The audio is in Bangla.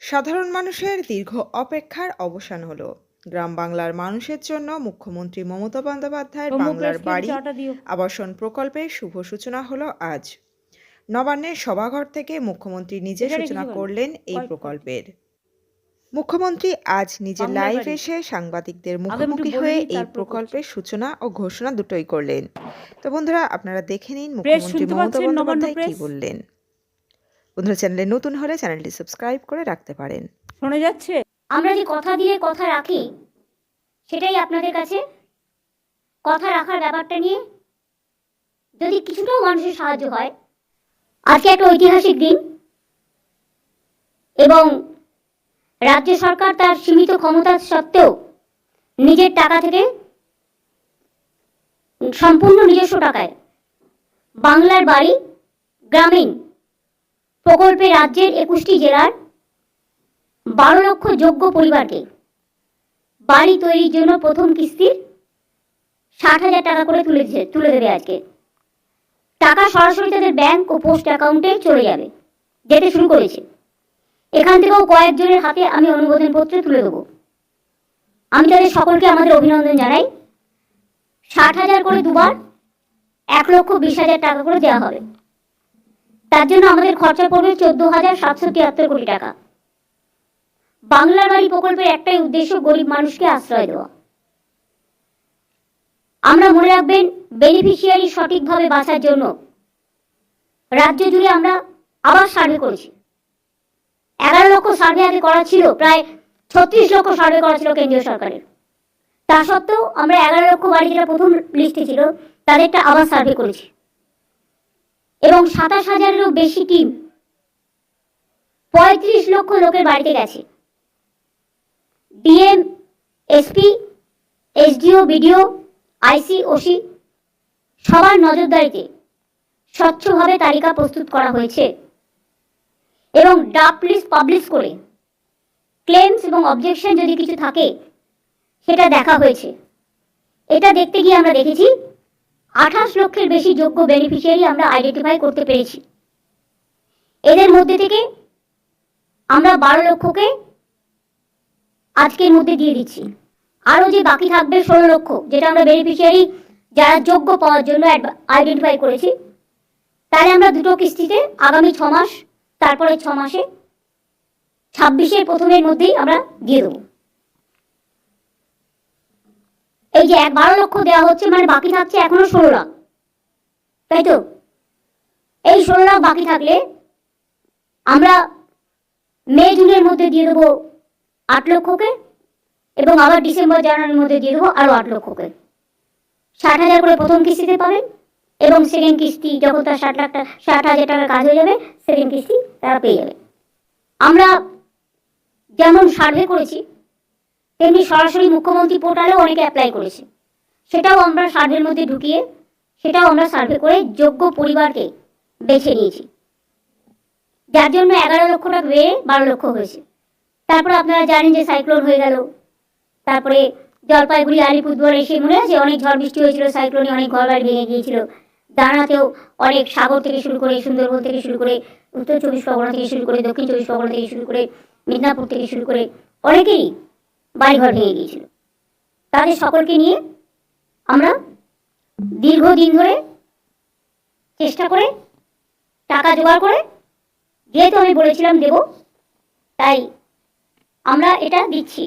সাধারণ মানুষের দীর্ঘ অপেক্ষার অবসান হলো। গ্রাম বাংলার মানুষের জন্য মুখ্যমন্ত্রী মমতা বন্দ্যোপাধ্যায়ের বাংলার বাড়ি আবাসন প্রকল্পের শুভ সূচনা হলো আজ। নবান্নের সভাঘর থেকে মুখ্যমন্ত্রী নিজে সূচনা করলেন এই প্রকল্পের। মুখ্যমন্ত্রী আজ নিজে লাইভ এসে সাংবাদিকদের মুখোমুখি হয়ে এই প্রকল্পের সূচনা ও ঘোষণা দুটোই করলেন। তো বন্ধুরা, আপনারা দেখে নিন মুখ্যমন্ত্রী মমতা বন্দ্যোপাধ্যায় কি বললেন। বন্ধুরা, চ্যানেলে নতুন হলে চ্যানেলটি সাবস্ক্রাইব করে রাখতে পারেন। শোনা যাচ্ছে? আমরা যে কথা দিয়ে কথা রাখি, সেটাই আপনাদের কাছে কথা রাখার ব্যাপারটা নিয়ে যদি কিছুটাও মানুষের সাহায্য হয়। আজকে একটা ঐতিহাসিক দিন এবং রাজ্য সরকার তার সীমিত ক্ষমতা সত্ত্বেও নিজের টাকা থেকে সম্পূর্ণ নিজস্ব টাকায় বাংলার বাড়ি গ্রামীণ প্রকল্পে রাজ্যের 21টি জেলার 12 লক্ষ যোগ্য পরিবারকে বাড়ি তৈরির জন্য প্রথম কিস্তির 60,000 টাকা করে তুলে দেবে। আজকে টাকা সরাসরি তাদের ব্যাংক ও পোস্ট অ্যাকাউন্টে যেতে শুরু করেছে। এখান থেকেও কয়েকজনের হাতে আমি অনুমোদন পত্র তুলে দেবো। আমি তাদের সকলকে আমাদের অভিনন্দন জানাই। 60,000 করে দুবার 1,20,000 টাকা করে দেওয়া হবে। তার জন্য আমাদের খরচা পড়বে 14,773 কোটি টাকা। বাংলার বাড়ি প্রকল্পের একটাই উদ্দেশ্য, গরিব মানুষকে আশ্রয় দেওয়া। আমরা মনে রাখবেন, বেনিফিশিয়ারি সঠিকভাবে বাছার জন্য রাজ্য জুড়ে আমরা আবার সার্ভে করেছি। 11 লক্ষ সার্ভে আগে করা ছিল, প্রায় 36 লক্ষ সার্ভে করা ছিল কেন্দ্রীয় সরকারের। তা সত্ত্বেও আমরা 11 লক্ষ বাড়ি যেটা প্রথম লিস্টে ছিল তাদেরটা আবার সার্ভে করেছি এবং 27,000-এরও বেশি টিম 35 লক্ষ লোকের বাড়িতে গেছে। ডিএম, এসপি, এসডিও, বিডিও, আইসি, ওসি সবার নজরদারিতে স্বচ্ছভাবে তালিকা প্রস্তুত করা হয়েছে এবং ড্রাফট লিস্ট পাবলিশ করে ক্লেমস এবং অবজেকশন যদি কিছু থাকে সেটা দেখা হয়েছে। এটা দেখতে গিয়ে আমরা দেখেছি 28 লক্ষের বেশি যোগ্য বেনিফিশিয়ারি আমরা আইডেন্টিফাই করতে পেরেছি। এদের মধ্যে থেকে আমরা 12 লক্ষকে আজকের মধ্যে দিয়ে দিচ্ছি। আরও যে বাকি থাকবে 16 লক্ষ, যেটা আমরা বেনিফিশিয়ারি যারা যোগ্য পাওয়ার জন্য আইডেন্টিফাই করেছি, তাহলে আমরা দুটো কিস্তিতে আগামী 6 মাস, তারপরে 6 মাসে 26-এর প্রথমের মধ্যেই আমরা দিয়ে দেবো। এই যে 12 লক্ষ দেওয়া হচ্ছে, মানে বাকি থাকছে এখনো 16 লাখ, তাই তো? এই 16 লাখ বাকি থাকলে আমরা মে জুনের মধ্যে দিয়ে দেবো 8 লক্ষকে এবং আবার ডিসেম্বর জানুয়ারির মধ্যে দিয়ে দেবো আরো 8 লক্ষকে। 60,000 করে প্রথম কিস্তিতে পাবেন এবং সেকেন্ড কিস্তি যখন তার 60,000 টাকার কাজ হয়ে যাবে, সেকেন্ড কিস্তি তারা পেয়ে যাবে। আমরা যেমন সার্ভে করেছি তেমনি সরাসরি মুখ্যমন্ত্রী পোর্টালেও অনেকে অ্যাপ্লাই করেছে। সেটাও আমরা সার্ভের মধ্যে ঢুকিয়ে সেটাও আমরা সার্ভে করে যোগ্য পরিবারকে বেছে নিয়েছি, যার জন্য 11 লক্ষটা বেড়ে 12 লক্ষ হয়েছে। তারপরে আপনারা জানেন যে সাইক্লোন হয়ে গেল, তারপরে জলপাইগুড়ি, আলিপুরদুয়ার এসে মনে আছে অনেক ঝড় বৃষ্টি হয়েছিল, সাইক্লোনে অনেক ঘরবাড়ি ভেঙে গিয়েছিল। দানাতেও অনেক, সাগর থেকে শুরু করে, সুন্দরবন থেকে শুরু করে, উত্তর 24 পরগনা থেকে শুরু করে, দক্ষিণ 24 পরগনা থেকে শুরু করে, মিদনাপুর থেকে শুরু করে অনেকেরই বাড়িঘর ভেঙে গিয়েছিল। তাদের সকলকে নিয়ে আমরা দীর্ঘদিন ধরে চেষ্টা করে টাকা জোগাড় করে, যেহেতু আমি বলেছিলাম দেব, তাই আমরা এটা দিচ্ছি।